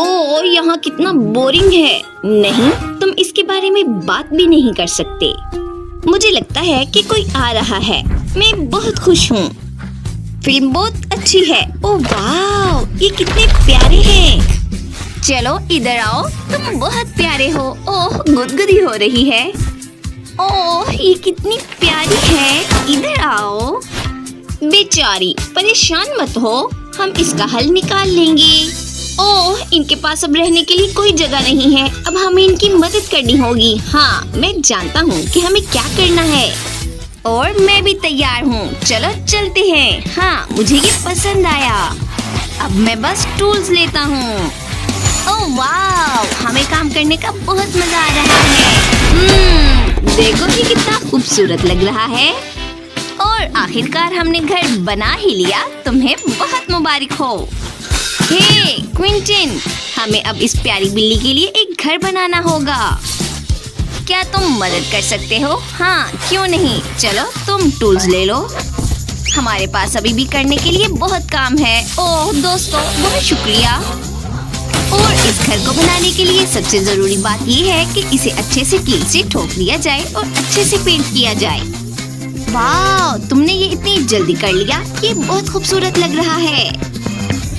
ओह, यहाँ कितना बोरिंग है। नहीं, तुम इसके बारे में बात भी नहीं कर सकते। मुझे लगता है कि कोई आ रहा है। मैं बहुत खुश हूँ। फिल्म बहुत अच्छी है। ओह वाह, ये कितने प्यारे हैं। चलो इधर आओ, तुम बहुत प्यारे हो। ओह, गुदगुदी हो रही है। ओह, ये कितनी प्यारी है। इधर आओ। बेचारी, परेशान मत हो, हम इसका हल निकाल लेंगे। ओह, इनके पास अब रहने के लिए कोई जगह नहीं है। अब हमें इनकी मदद करनी होगी। हाँ, मैं जानता हूँ कि हमें क्या करना है और मैं भी तैयार हूँ। चलो चलते हैं। हाँ, मुझे ये पसंद आया। अब मैं बस टूल्स लेता हूँ। ओह वाह, हमें काम करने का बहुत मजा आ रहा है। देखो ये कितना खूबसूरत लग रहा है। और आखिरकार हमने घर बना ही लिया। तुम्हें बहुत मुबारक हो। हे क्विंटन, हमें अब इस प्यारी बिल्ली के लिए एक घर बनाना होगा। क्या तुम मदद कर सकते हो? हाँ, क्यों नहीं। चलो तुम टूल्स ले लो। हमारे पास अभी भी करने के लिए बहुत काम है। ओह दोस्तों, बहुत शुक्रिया। और इस घर को बनाने के लिए सबसे जरूरी बात ये है कि इसे अच्छे से कील से ठोक दिया जाए और अच्छे से पेंट किया जाए। वाह, तुमने ये इतनी जल्दी कर लिया। ये बहुत खूबसूरत लग रहा है।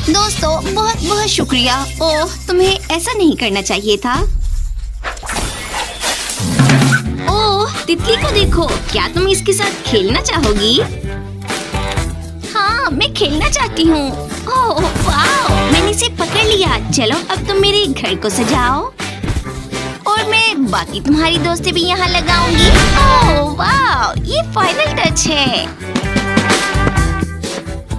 दोस्तों, बहुत बहुत शुक्रिया। ओह, तुम्हें ऐसा नहीं करना चाहिए था। ओह, तितली को देखो। क्या तुम इसके साथ खेलना चाहोगी? हाँ, मैं खेलना चाहती हूँ। ओह वाह, मैंने इसे पकड़ लिया। चलो अब तुम मेरे घर को सजाओ और मैं बाकी तुम्हारी दोस्तें भी यहाँ लगाऊंगी। ओह वाह, ये फाइनल टच है।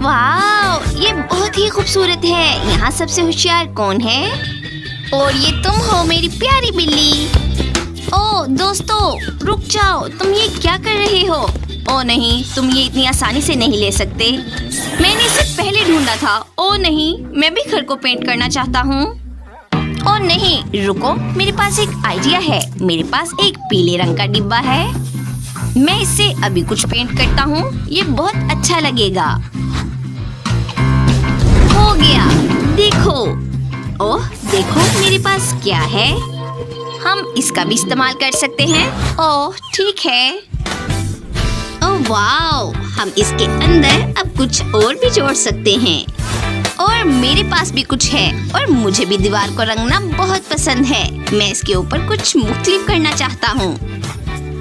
वाह, ये बहुत ही खूबसूरत है। यहाँ सबसे होशियार कौन है? और ये तुम हो मेरी प्यारी बिल्ली। ओह दोस्तों, रुक जाओ, तुम ये क्या कर रहे हो? ओह नहीं, तुम ये इतनी आसानी से नहीं ले सकते। मैंने इसे पहले ढूंढा था। ओह नहीं, मैं भी घर को पेंट करना चाहता हूँ। ओह नहीं, रुको, मेरे पास एक आइडिया है। मेरे पास एक पीले रंग का डिब्बा है। मैं इससे अभी कुछ पेंट करता हूँ। ये बहुत अच्छा लगेगा। हो गया, देखो। ओह देखो, मेरे पास क्या है। हम इसका भी इस्तेमाल कर सकते हैं। ओह ठीक है। ओह वाओ, हम इसके अंदर अब कुछ और भी जोड़ सकते हैं। और मेरे पास भी कुछ है और मुझे भी दीवार को रंगना बहुत पसंद है। मैं इसके ऊपर कुछ मुख्तलिफ करना चाहता हूँ।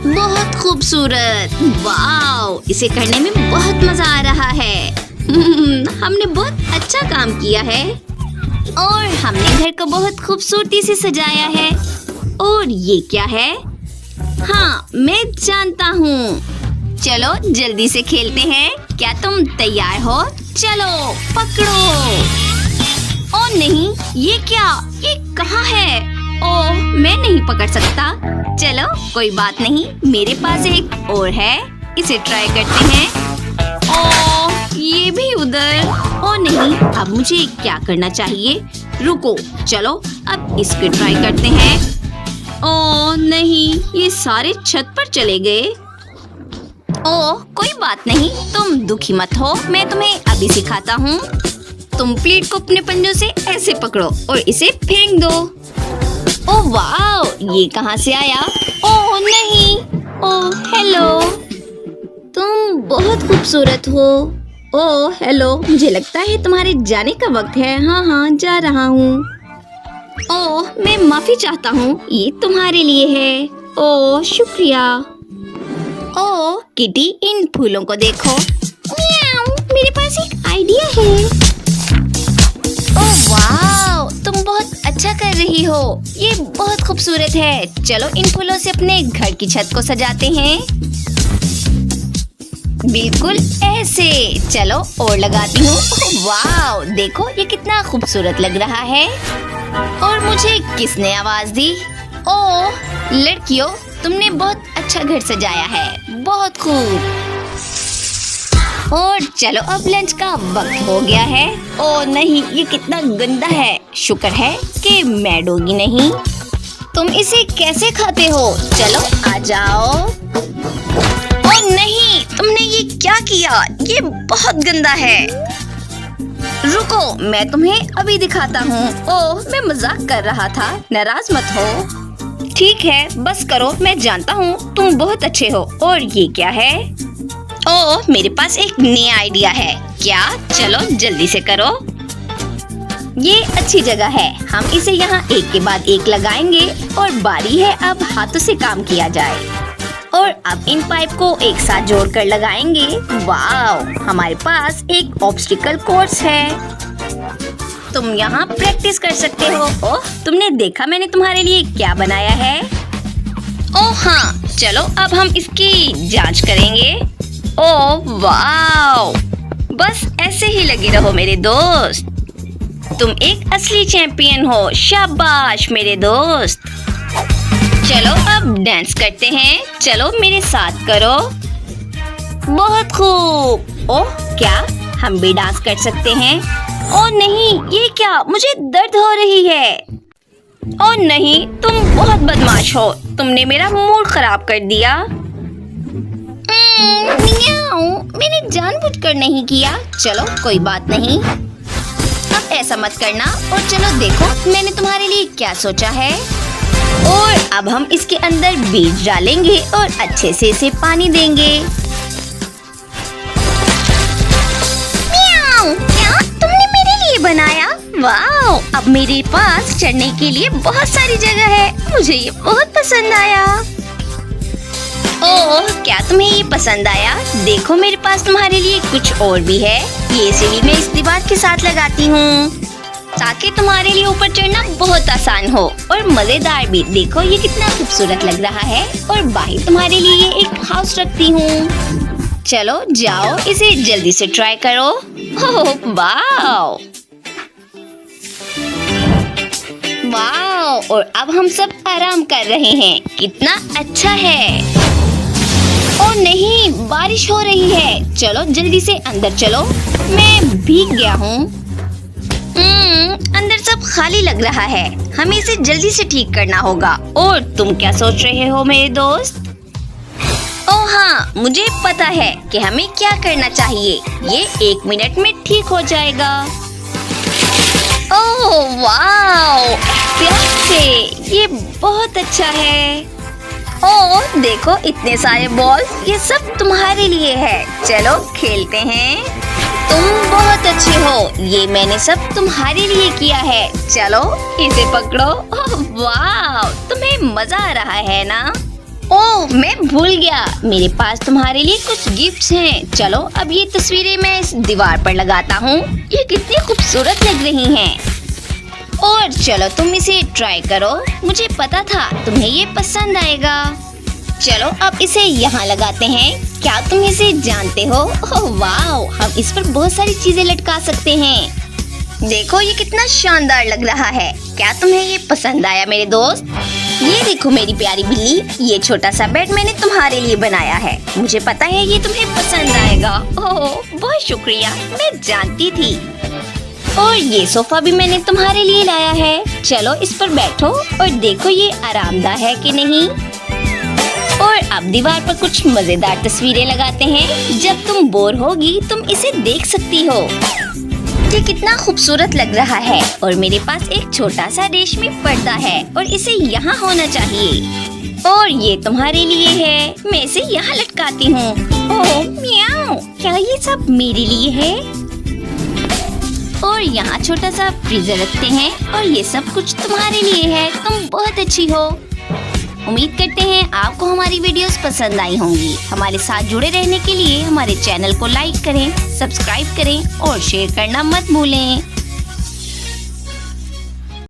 बहुत खूबसूरत। वाओ, इसे करने में बहुत मजा आ रहा है। हमने बहुत अच्छा काम किया है और हमने घर को बहुत खूबसूरती से सजाया है। और ये क्या है? हाँ, मैं जानता हूँ। चलो जल्दी से खेलते हैं। क्या तुम तैयार हो? चलो पकड़ो। ओह नहीं, ये क्या? ये कहाँ है? ओह, मैं नहीं पकड़ सकता। चलो कोई बात नहीं, मेरे पास एक और है। इसे ट्राई करते हैं। ओह, ये भी उधर। ओह नहीं, अब मुझे क्या करना चाहिए? रुको, चलो अब इसके ट्राई करते हैं। ओह नहीं, ये सारे छत पर चले गए। ओह कोई बात नहीं, तुम दुखी मत हो। मैं तुम्हें अभी सिखाता हूँ। तुम प्लेट को अपने पंजों से ऐसे पकड़ो और इसे फेंक दो। ओह वाओ, ये कहाँ से आया? ओह नहीं। ओह हेलो, तुम बहुत खूबसूरत हो। ओह हेलो, मुझे लगता है तुम्हारे जाने का वक्त है। हाँ हाँ, जा रहा हूँ। ओह मैं माफी चाहता हूँ, ये तुम्हारे लिए है। ओह शुक्रिया। ओह किटी, इन फूलों को देखो। म्याऊ, मेरे पास एक आइडिया है। ओह वाओ, तुम बहुत अच्छा कर रही हो। ये बहुत खूबसूरत है। चलो इन फूलों से अपने घर की छत को सजाते हैं। बिल्कुल ऐसे। चलो और लगाती हूँ। वाओ, देखो ये कितना खूबसूरत लग रहा है। और मुझे किसने आवाज दी? ओह लड़कियों, तुमने बहुत अच्छा घर सजाया है। बहुत खूब। और चलो अब लंच का वक्त हो गया है। ओह नहीं, ये कितना गंदा है। शुक्र है कि मैं डोगी नहीं। तुम इसे कैसे खाते हो? चलो आ जाओ। ओह नहीं, तुमने ये क्या किया? ये बहुत गंदा है। रुको, मैं तुम्हें अभी दिखाता हूँ। ओह, मैं मजाक कर रहा था, नाराज मत हो। ठीक है, बस करो, मैं जानता हूँ तुम बहुत अच्छे हो। और ये क्या है? ओह, मेरे पास एक नया आइडिया है। क्या? चलो जल्दी से करो। ये अच्छी जगह है, हम इसे यहाँ एक के बाद एक लगाएंगे और बारी है अब हाथों से काम किया जाए। और अब इन पाइप को एक साथ जोड़कर लगाएंगे। वाव, हमारे पास एक ऑब्स्टिकल कोर्स है। तुम यहाँ प्रैक्टिस कर सकते हो। ओह, तुमने देखा मैंने तुम्हारे लिए क्या बनाया है? ओह हाँ, चलो अब हम इसकी जांच करेंगे। ओह वाव, बस ऐसे ही लगे रहो मेरे दोस्त। तुम एक असली चैंपियन हो। शाबाश मेरे दोस्त। चलो अब डांस करते हैं। चलो मेरे साथ करो। बहुत खूब। ओह, क्या हम भी डांस कर सकते हैं? ओह नहीं, ये क्या? मुझे दर्द हो रही है। ओह नहीं, तुम बहुत बदमाश हो। तुमने मेरा मूड खराब कर दिया। मैंने जानबूझकर नहीं किया। चलो कोई बात नहीं, अब ऐसा मत करना। और चलो देखो मैंने तुम्हारे लिए क्या सोचा है। और अब हम इसके अंदर बीज डालेंगे और अच्छे से इसे पानी देंगे। म्याऊ, क्या तुमने मेरे लिए बनाया? वाओ, अब मेरे पास चढ़ने के लिए बहुत सारी जगह है। मुझे ये बहुत पसंद आया। ओह, क्या तुम्हें ये पसंद आया? देखो मेरे पास तुम्हारे लिए कुछ और भी है। ये सीढ़ी मैं इस दीवार के साथ लगाती हूँ ताकि तुम्हारे लिए ऊपर चढ़ना बहुत आसान हो और मजेदार भी। देखो ये कितना खूबसूरत लग रहा है। और बाहर तुम्हारे लिए एक हाउस रखती हूँ। चलो जाओ, इसे जल्दी से ट्राई करो। ओह वाओ वाओ, और अब हम सब आराम कर रहे हैं। कितना अच्छा है। ओह नहीं, बारिश हो रही है। चलो जल्दी से अंदर चलो, मैं भीग गया हूँ। अंदर सब खाली लग रहा है। हमें इसे जल्दी से ठीक करना होगा। और तुम क्या सोच रहे हो मेरे दोस्त? ओह हाँ, मुझे पता है कि हमें क्या करना चाहिए। ये 1 मिनट में ठीक हो जाएगा। ओह वाओ, प्यार से, ये बहुत अच्छा है। ओह देखो इतने सारे बॉल्स, ये सब तुम्हारे लिए है। चलो खेलते हैं। तुम बहुत अच्छे हो। ये मैंने सब तुम्हारे लिए किया है। चलो इसे पकड़ो। ओह वाह, तुम्हें मजा आ रहा है ना? ओह मैं भूल गया, मेरे पास तुम्हारे लिए कुछ गिफ्ट्स हैं। चलो अब ये तस्वीरें मैं इस दीवार पर लगाता हूँ। ये कितनी खूबसूरत लग रही हैं। और चलो तुम इसे ट्राई करो। मुझे पता था तुम्हें ये पसंद आएगा। चलो अब इसे यहाँ लगाते हैं। क्या तुम इसे जानते हो? ओह वाओ, हम इस पर बहुत सारी चीजें लटका सकते हैं। देखो ये कितना शानदार लग रहा है। क्या तुम्हें ये पसंद आया मेरे दोस्त? ये देखो मेरी प्यारी बिल्ली, ये छोटा सा बेड मैंने तुम्हारे लिए बनाया है। मुझे पता है ये तुम्हें पसंद आएगा। ओह बहुत शुक्रिया, मैं जानती थी। और ये सोफा भी मैंने तुम्हारे लिए लाया है। चलो इस पर बैठो और देखो ये आरामदायक है कि नहीं। और अब दीवार पर कुछ मजेदार तस्वीरें लगाते हैं। जब तुम बोर होगी तुम इसे देख सकती हो। ये कितना खूबसूरत लग रहा है। और मेरे पास एक छोटा सा रेशमी पर्दा है और इसे यहाँ होना चाहिए। और ये तुम्हारे लिए है, मैं इसे यहाँ लटकाती हूँ। ओह म्याऊ, क्या ये सब मेरे लिए है? और यहाँ छोटा सा फ्रीजर रखते हैं और ये सब कुछ तुम्हारे लिए है। तुम बहुत अच्छी हो। उम्मीद करते हैं आपको हमारी वीडियोस पसंद आई होंगी। हमारे साथ जुड़े रहने के लिए हमारे चैनल को लाइक करें, सब्सक्राइब करें और शेयर करना मत भूलें।